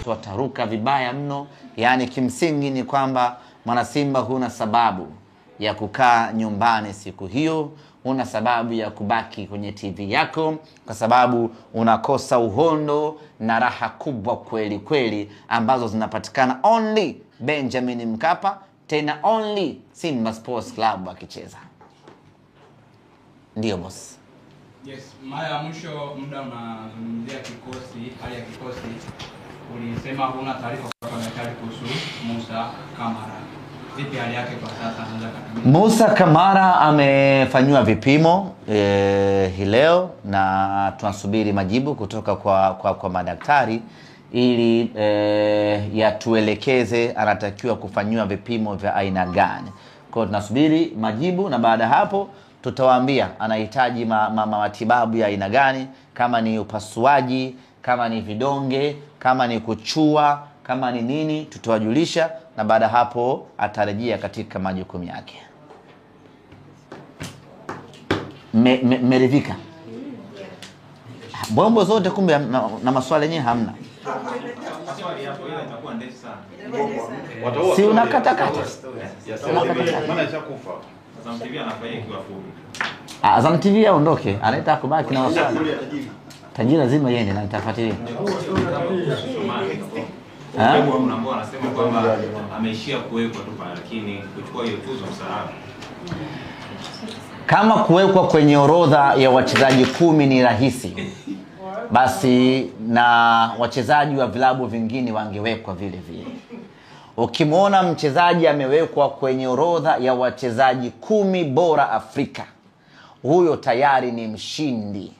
watu wataruka vibaya mno. Yani kimsingi ni kwamba mwana Simba huna sababu ya kukaa nyumbani siku hiyo, una sababu ya kubaki kwenye TV yako, kwa sababu unakosa uhondo na raha kubwa kweli kweli ambazo zinapatikana only Benjamin Mkapa, tena only Simba Sports Club akicheza. Ndio boss. Yes, mara ya mwisho muda unazungumzia kikosi, hali ya kikosi, ulisema huna taarifa kwa daktari kuhusu Musa Kamara. Vipi hali yake kwa sasa? Musa Kamara amefanywa vipimo hii leo na tunasubiri majibu kutoka kwa madaktari ili yatuelekeze anatakiwa kufanywa vipimo vya aina gani. Kwa tunasubiri majibu na baada hapo tutawaambia anahitaji matibabu ya aina gani, kama ni upasuaji, kama ni vidonge, kama ni kuchua, kama ni nini, tutawajulisha na baada hapo atarejea katika majukumu yake. Meridhika? Bombo zote kumbe na maswali yenyewe hamna. Swali hapo ile itakuwa ndefu sana. Si unakata. Maana ishakufa. Azam TV anafanya ikiwa fupi. Azam TV aondoke, anaita kubaki na maswali. Tajiri lazima yende na nitafuatilia. Kuna ambao anasema kwamba ameishia kuwekwa tu pale, lakini kuchukua hiyo tuzo msaada. Kama kuwekwa kwenye orodha ya wachezaji 10 ni rahisi, basi na wachezaji wa vilabu vingine wangewekwa vile vile. Ukimwona mchezaji amewekwa kwenye orodha ya wachezaji 10 bora Afrika, huyo tayari ni mshindi.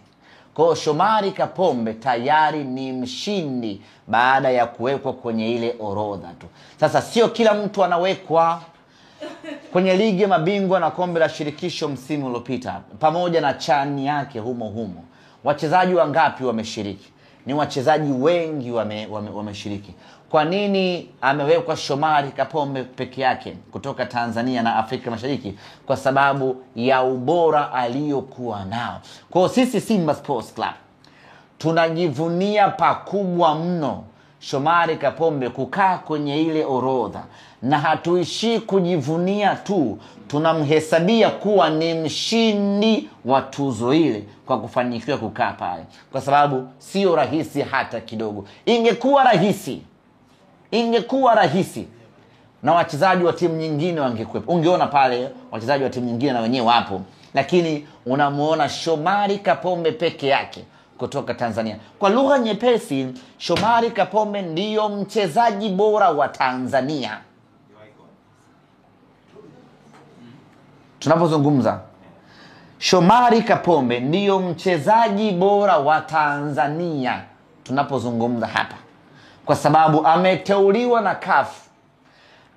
Kwa Shomari Kapombe tayari ni mshindi baada ya kuwekwa kwenye ile orodha tu. Sasa sio kila mtu anawekwa kwenye ligi ya mabingwa na kombe la shirikisho msimu uliopita, pamoja na chani yake humo. Wachezaji wangapi wameshiriki? Ni wachezaji wengi wameshiriki. Kwa nini amewekwa Shomari Kapombe peke yake kutoka Tanzania na Afrika Mashariki? Kwa sababu ya ubora aliyokuwa nao. Kwa sisi Simba Sports Club tunajivunia pakubwa mno Shomari Kapombe kukaa kwenye ile orodha, na hatuishi kujivunia tu, tunamhesabia kuwa ni mshindi wa tuzo ile kwa kufanikiwa kukaa pale, kwa sababu sio rahisi hata kidogo. Ingekuwa rahisi na wachezaji wa timu nyingine wangekuwepo, ungeona pale wachezaji wa timu nyingine na wenyewe wapo, lakini unamuona Shomari Kapombe peke yake kutoka Tanzania. Kwa lugha nyepesi, Shomari Kapombe ndiyo mchezaji bora wa Tanzania. Tunapozungumza, Shomari Kapombe ndiyo mchezaji bora wa Tanzania tunapozungumza hapa, kwa sababu ameteuliwa na CAF,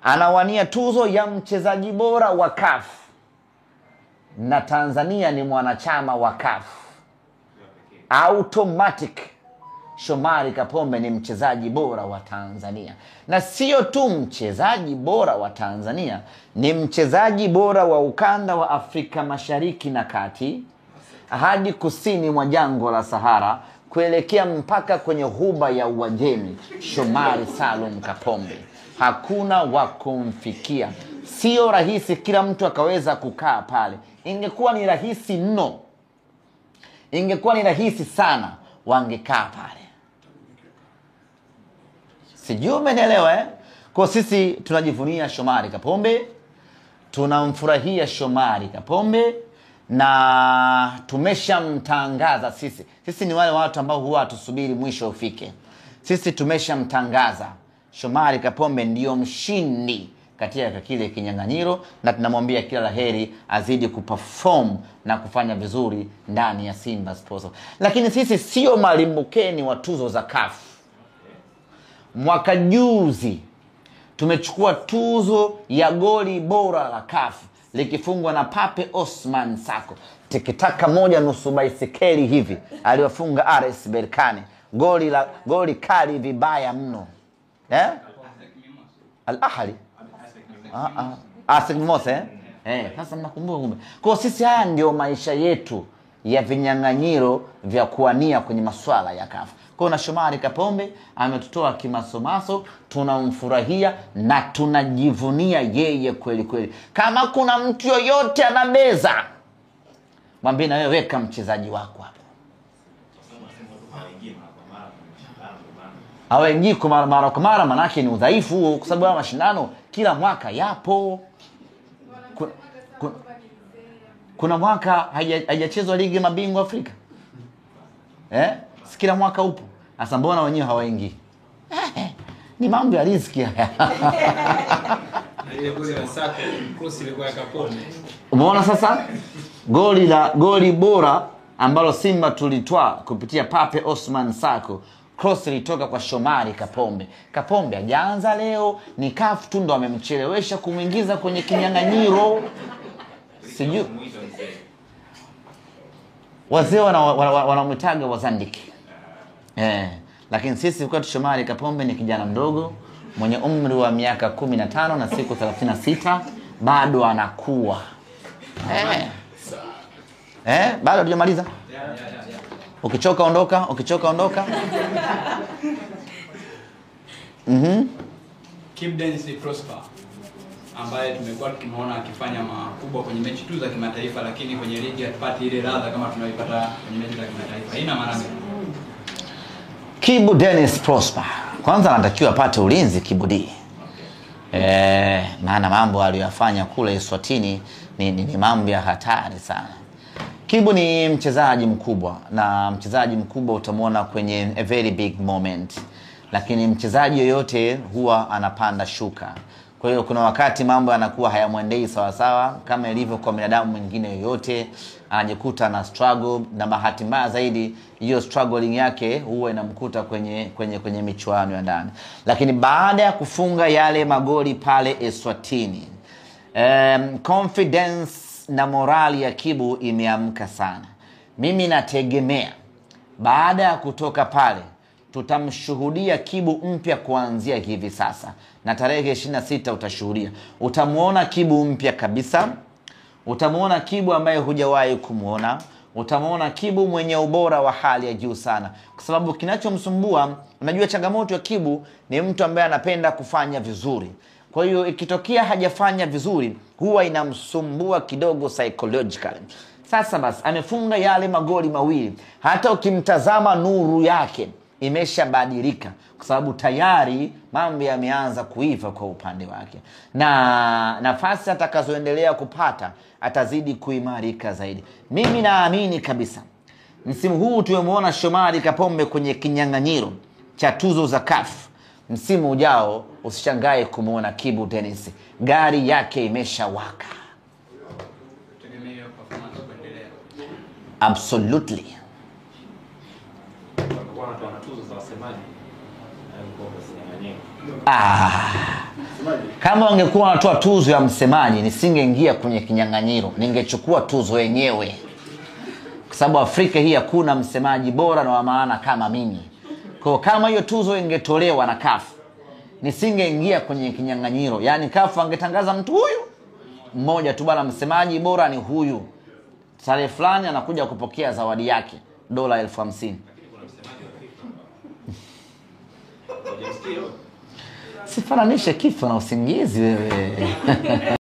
anawania tuzo ya mchezaji bora wa CAF, na Tanzania ni mwanachama wa CAF. Automatic Shomari Kapombe ni mchezaji bora wa Tanzania, na sio tu mchezaji bora wa Tanzania, ni mchezaji bora wa ukanda wa Afrika Mashariki na Kati hadi kusini mwa jangwa la Sahara kuelekea mpaka kwenye ghuba ya Uajemi. Shomari Salum Kapombe hakuna wa kumfikia. Sio rahisi kila mtu akaweza kukaa pale. Ingekuwa ni rahisi mno, ingekuwa ni rahisi sana, wangekaa pale. Sijui umenielewa Kwa sisi tunajivunia Shomari Kapombe, tunamfurahia Shomari Kapombe, na tumeshamtangaza sisi. Sisi ni wale watu ambao huwa hatusubiri mwisho ufike. Sisi tumeshamtangaza Shomari Kapombe ndio mshindi katika kile kinyang'anyiro, na tunamwambia kila laheri azidi kuperform na kufanya vizuri ndani ya Simba Sports. Lakini sisi sio malimbukeni wa tuzo za CAF. Mwaka juzi tumechukua tuzo ya goli bora la CAF likifungwa na Pape Osman Sako. Tikitaka moja nusu baisikeli hivi aliwafunga RS Berkane. Goli kali vibaya mno. Al-Ahli. Asik Mose. Sasa mnakumbuka kumbe. Kwa sisi haya ndio maisha yetu ya vinyang'anyiro vya kuania kwenye masuala ya CAF. na Shomari Kapombe ametutoa kimasomaso, tunamfurahia na tunajivunia yeye kweli kweli. Kama kuna mtu yoyote anabeza, mwambie na wewe weka mchezaji wako hapo. Hawaingii kwa mara kwa mara, manake ni udhaifu huo, kwa sababu mashindano kila mwaka yapo. Kuna mwaka haijachezwa ligi mabingwa Afrika. Kila mwaka upo. Sasa mbona wenyewe hawaingii? Ni mambo ya riziki haya. Ile goli la Saka, cross ilikuwa ya Kapombe. Umeona sasa? Goli bora ambalo Simba tulitwaa kupitia Pape Osman Sako. Cross ilitoka kwa Shomari Kapombe. Kapombe hajaanza leo, ni CAF tu ndo amemchelewesha kumuingiza kwenye kinyang'anyiro. Sijui. Wazee wanamwitaga wazandiki. Lakini sisi kwa Shomari Kapombe ni kijana mdogo mwenye umri wa miaka 15 na siku 36, bado anakuwa. Bado hujamaliza? Ukichoka ondoka, ondoka. Kibu Denis Prosper ambaye tumekuwa tukimuona akifanya makubwa kwenye mechi tu za kimataifa, lakini kwenye ligi hatupati ile ladha kama tunayoipata kwenye mechi za kimataifa. Ina maana gani? Kibu Denis Prosper kwanza anatakiwa apate ulinzi Kibu D. Maana mambo aliyofanya kule Eswatini ni mambo ya hatari sana. Kibu ni mchezaji mkubwa, na mchezaji mkubwa utamwona kwenye a very big moment. Lakini mchezaji yoyote huwa anapanda shuka. Kwa hiyo kuna wakati mambo yanakuwa hayamwendei sawa sawa kama ilivyo kwa binadamu mwingine yoyote, anajikuta na struggle, na bahati mbaya zaidi hiyo struggling yake huwa inamkuta kwenye michuano ya ndani. Lakini baada ya kufunga yale magoli pale Eswatini, confidence na morali ya Kibu imeamka sana. Mimi nategemea baada ya kutoka pale tutamshuhudia Kibu mpya kuanzia hivi sasa, na tarehe 26 utashuhudia. Utamuona Kibu mpya kabisa. Utamuona Kibu ambaye hujawahi kumuona. Utamuona Kibu mwenye ubora wa hali ya juu sana, kwa sababu kinachomsumbua, unajua changamoto ya Kibu ni mtu ambaye anapenda kufanya vizuri. Kwa hiyo ikitokea hajafanya vizuri huwa inamsumbua kidogo psychologically. Sasa basi amefunga yale magoli mawili, hata ukimtazama nuru yake imeshabadilika, kwa sababu tayari mambo yameanza kuiva kwa upande wake, na nafasi atakazoendelea kupata atazidi kuimarika zaidi. Mimi naamini kabisa msimu huu tumemuona Shomari Kapombe kwenye kinyang'anyiro cha tuzo za CAF. Msimu ujao usishangae kumuona Kibu Denis gari yake imeshawaka. Tegemea performance kuendelea. Absolutely. Kama wangekuwa wanatoa tuzo ya msemaji, nisingeingia kwenye kinyang'anyiro, ningechukua tuzo yenyewe, kwa sababu Afrika hii hakuna msemaji bora na wa maana kama mimi. Kwa kama hiyo tuzo ingetolewa na CAF, nisingeingia kwenye kinyang'anyiro. Yani CAF angetangaza mtu huyu mmoja tu, bana msemaji bora ni huyu, tarehe fulani anakuja kupokea zawadi yake $50,000. Sifananishe kifo na usingizi wewe.